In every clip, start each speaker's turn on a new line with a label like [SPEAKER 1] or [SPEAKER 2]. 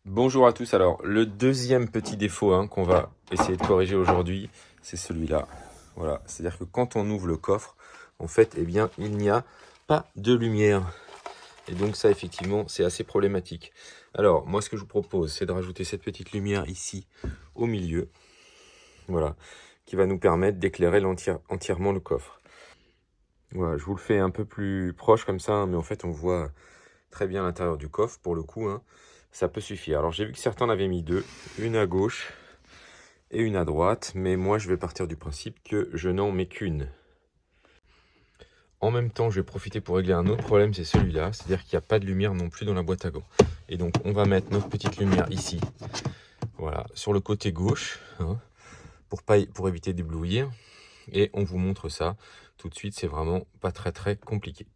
[SPEAKER 1] Bonjour à tous. Alors, le deuxième petit défaut qu'on va essayer de corriger aujourd'hui, c'est celui-là. Voilà, c'est-à-dire que quand on ouvre le coffre, en fait, eh bien, il n'y a pas de lumière. Et donc ça, effectivement, c'est assez problématique. Alors, moi, ce que je vous propose, c'est de rajouter cette petite lumière ici, au milieu. Voilà, qui va nous permettre d'éclairer entièrement le coffre. Voilà, je vous le fais un peu plus proche comme ça, mais en fait, on voit très bien l'intérieur du coffre, pour le coup, ça peut suffire. Alors j'ai vu que certains en avaient mis deux, une à gauche et une à droite, mais moi je vais partir du principe que je n'en mets qu'une. En même temps, je vais profiter pour régler un autre problème, c'est celui-là, c'est-à-dire qu'il n'y a pas de lumière non plus dans la boîte à gants. Et donc on va mettre notre petite lumière ici, voilà, sur le côté gauche, pour éviter d'éblouir. Et on vous montre ça tout de suite, c'est vraiment pas très compliqué.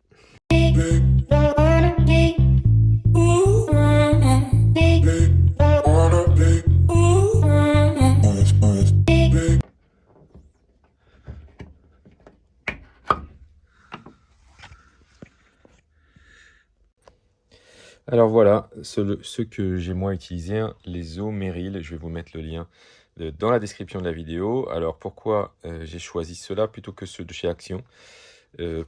[SPEAKER 1] Alors voilà, ceux que j'ai moi utilisé, les eaux Merrill, je vais vous mettre le lien dans la description de la vidéo. Alors pourquoi j'ai choisi ceux-là plutôt que ceux de chez Action?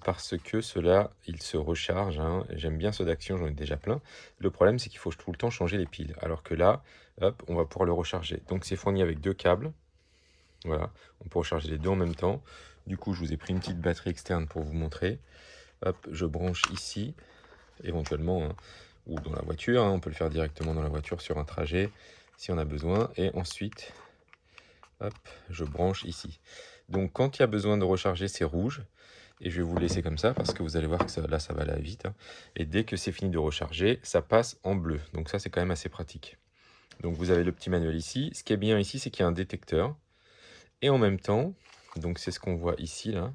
[SPEAKER 1] Parce que ceux-là, ils se rechargent. J'aime bien ceux d'Action, j'en ai déjà plein. Le problème, c'est qu'il faut tout le temps changer les piles. Alors que là, hop, on va pouvoir le recharger. Donc c'est fourni avec deux câbles. Voilà, on peut recharger les deux en même temps. Du coup, je vous ai pris une petite batterie externe pour vous montrer. Hop, je branche ici, éventuellement, ou dans la voiture. On peut le faire directement dans la voiture sur un trajet si on a besoin. Et ensuite, hop, je branche ici. Donc quand il y a besoin de recharger, c'est rouge. Et je vais vous laisser comme ça parce que vous allez voir que là, ça va aller vite. Et dès que c'est fini de recharger, ça passe en bleu. Donc ça, c'est quand même assez pratique. Donc vous avez le petit manuel ici. Ce qui est bien ici, c'est qu'il y a un détecteur. Et en même temps, donc c'est ce qu'on voit ici, là.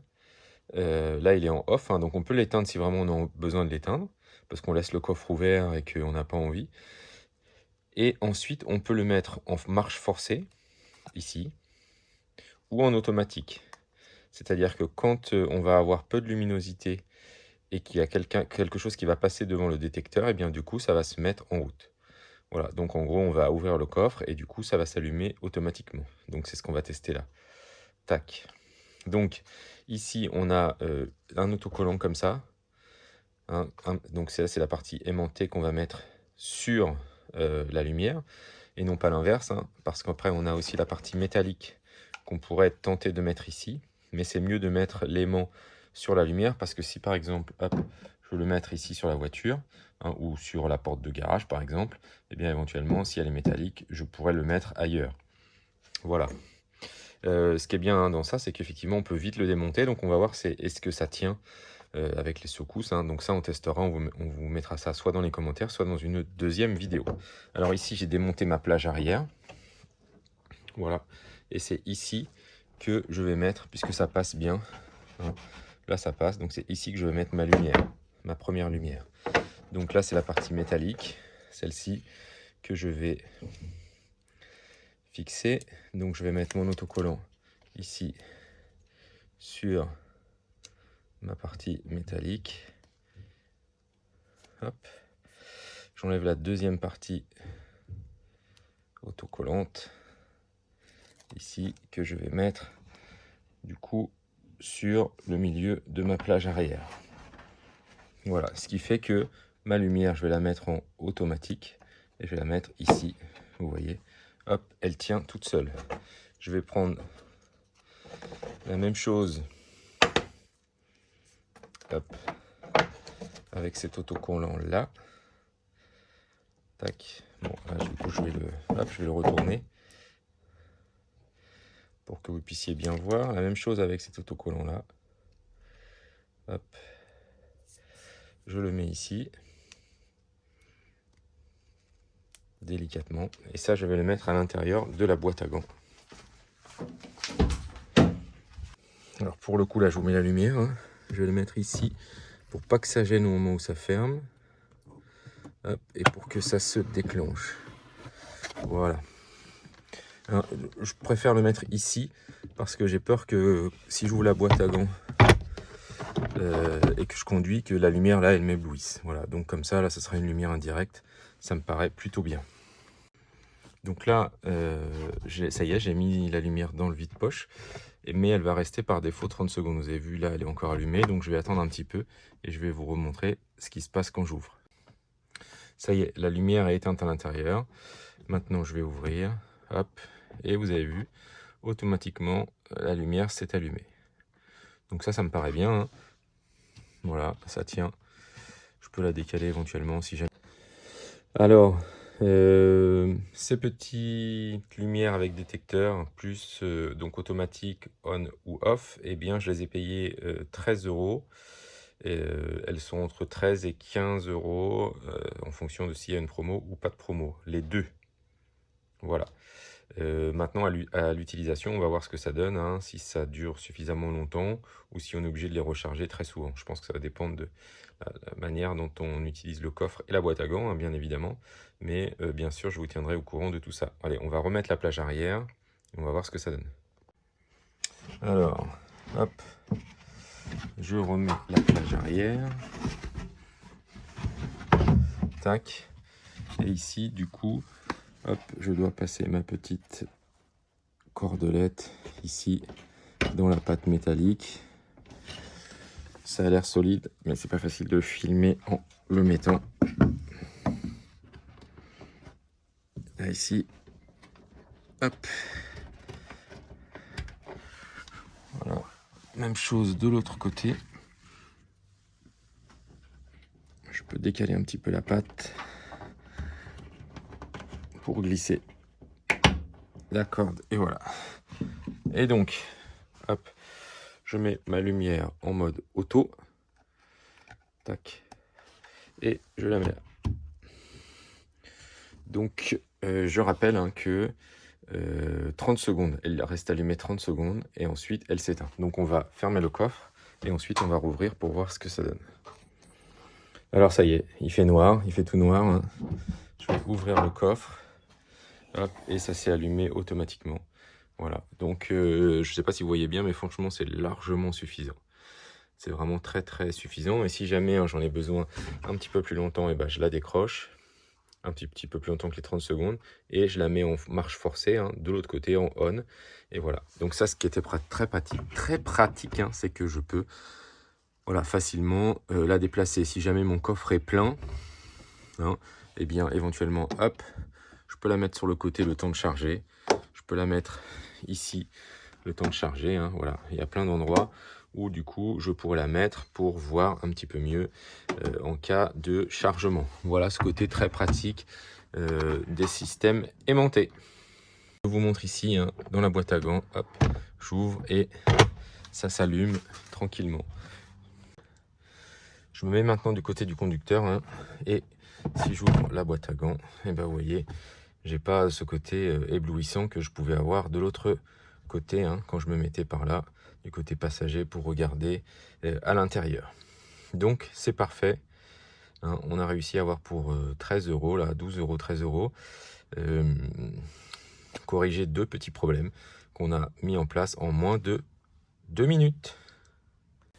[SPEAKER 1] Là, il est en off, donc on peut l'éteindre si vraiment on a besoin de l'éteindre, parce qu'on laisse le coffre ouvert et qu'on n'a pas envie. Et ensuite, on peut le mettre en marche forcée, ici, ou en automatique. C'est-à-dire que quand on va avoir peu de luminosité et qu'il y a quelque chose qui va passer devant le détecteur, et bien du coup, ça va se mettre en route. Voilà, donc en gros, on va ouvrir le coffre et du coup, ça va s'allumer automatiquement. Donc c'est ce qu'on va tester là. Tac. Donc ici, on a un autocollant comme ça. Donc c'est la partie aimantée qu'on va mettre sur la lumière et non pas l'inverse, parce qu'après on a aussi la partie métallique qu'on pourrait tenter de mettre ici, mais c'est mieux de mettre l'aimant sur la lumière parce que si par exemple, hop, je veux le mettre ici sur la voiture ou sur la porte de garage par exemple, et bien éventuellement si elle est métallique, je pourrais le mettre ailleurs. Voilà. Ce qui est bien dans ça, c'est qu'effectivement on peut vite le démonter, donc on va voir est-ce que ça tient avec les secousses. Donc ça, on testera, on vous mettra ça soit dans les commentaires, soit dans une deuxième vidéo. Alors ici, j'ai démonté ma plage arrière. Voilà. Et c'est ici que je vais mettre, puisque ça passe bien. Là, ça passe. Donc c'est ici que je vais mettre ma lumière, ma première lumière. Donc là, c'est la partie métallique, celle-ci, que je vais fixer. Donc je vais mettre mon autocollant ici sur ma partie métallique. Hop. J'enlève la deuxième partie autocollante ici que je vais mettre du coup sur le milieu de ma plage arrière. Voilà, ce qui fait que ma lumière, je vais la mettre en automatique et je vais la mettre ici. Vous voyez, hop, elle tient toute seule. Je vais prendre la même chose, hop, avec cet autocollant là. Tac. Bon, là, du coup, je vais le retourner pour que vous puissiez bien voir. La même chose avec cet autocollant là. Hop. Je le mets ici. Délicatement. Et ça, je vais le mettre à l'intérieur de la boîte à gants. Alors pour le coup, là, je vous mets la lumière. Je vais le mettre ici pour pas que ça gêne au moment où ça ferme. Hop, et pour que ça se déclenche. Voilà. Alors, je préfère le mettre ici parce que j'ai peur que si j'ouvre la boîte à gants et que je conduis, que la lumière là elle m'éblouisse. Voilà, donc comme ça là, ça sera une lumière indirecte. Ça me paraît plutôt bien. Donc là, ça y est, j'ai mis la lumière dans le vide-poche, mais elle va rester par défaut 30 secondes. Vous avez vu, là, elle est encore allumée, donc je vais attendre un petit peu et je vais vous remontrer ce qui se passe quand j'ouvre. Ça y est, la lumière est éteinte à l'intérieur. Maintenant, je vais ouvrir, hop, et vous avez vu, automatiquement, la lumière s'est allumée. Donc ça me paraît bien, hein. Voilà, ça tient. Je peux la décaler éventuellement si jamais. Alors, ces petites lumières avec détecteur, plus donc automatique on ou off, eh bien je les ai payées 13 €. Elles sont entre 13 et 15 € en fonction de s'il y a une promo ou pas de promo, les deux. Voilà. Maintenant, à l'utilisation, on va voir ce que ça donne, hein, si ça dure suffisamment longtemps ou si on est obligé de les recharger très souvent. Je pense que ça va dépendre de la manière dont on utilise le coffre et la boîte à gants, hein, bien évidemment. Mais bien sûr, je vous tiendrai au courant de tout ça. Allez, on va remettre la plage arrière et on va voir ce que ça donne. Alors, hop, je remets la plage arrière. Tac. Et ici, du coup, hop, je dois passer ma petite cordelette ici dans la pâte métallique. Ça a l'air solide, mais c'est pas facile de filmer en le mettant. Là, ici, hop. Voilà, même chose de l'autre côté. Je peux décaler un petit peu la pâte pour glisser la corde, et voilà. Et donc, hop, je mets ma lumière en mode auto. Tac. Et je la mets là. Donc, je rappelle, hein, que 30 secondes, elle reste allumée 30 secondes et ensuite elle s'éteint. Donc on va fermer le coffre et ensuite on va rouvrir pour voir ce que ça donne. Alors ça y est, il fait noir, il fait tout noir, hein. Je vais ouvrir le coffre, hop, et ça s'est allumé automatiquement. Voilà, donc je ne sais pas si vous voyez bien, mais franchement c'est largement suffisant. C'est vraiment très très suffisant. Et si jamais, hein, j'en ai besoin un petit peu plus longtemps, et ben je la décroche un petit peu plus longtemps que les 30 secondes et je la mets en marche forcée, hein, de l'autre côté en on, et voilà. Donc ça, ce qui était très pratique, hein, c'est que je peux, voilà, facilement la déplacer. Si jamais mon coffre est plein, hein, et bien éventuellement, hop, je peux la mettre sur le côté le temps de charger. Je peux la mettre ici le temps de charger, hein, voilà. Il y a plein d'endroits où du coup je pourrais la mettre pour voir un petit peu mieux en cas de chargement. Voilà ce côté très pratique des systèmes aimantés. Je vous montre ici, hein, dans la boîte à gants, hop, j'ouvre et ça s'allume tranquillement. Je me mets maintenant du côté du conducteur, hein, et si j'ouvre la boîte à gants, et ben vous voyez, j'ai pas ce côté éblouissant que je pouvais avoir de l'autre côté, hein, quand je me mettais par là, du côté passager, pour regarder à l'intérieur. Donc c'est parfait, hein, on a réussi à avoir pour 13 €, là, 12 €, 13 €, corriger deux petits problèmes qu'on a mis en place en moins de 2 minutes.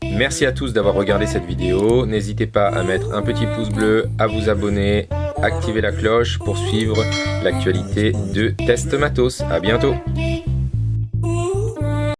[SPEAKER 1] Merci à tous d'avoir regardé cette vidéo. N'hésitez pas à mettre un petit pouce bleu, à vous abonner, activer la cloche pour suivre l'actualité de Test Matos. À bientôt.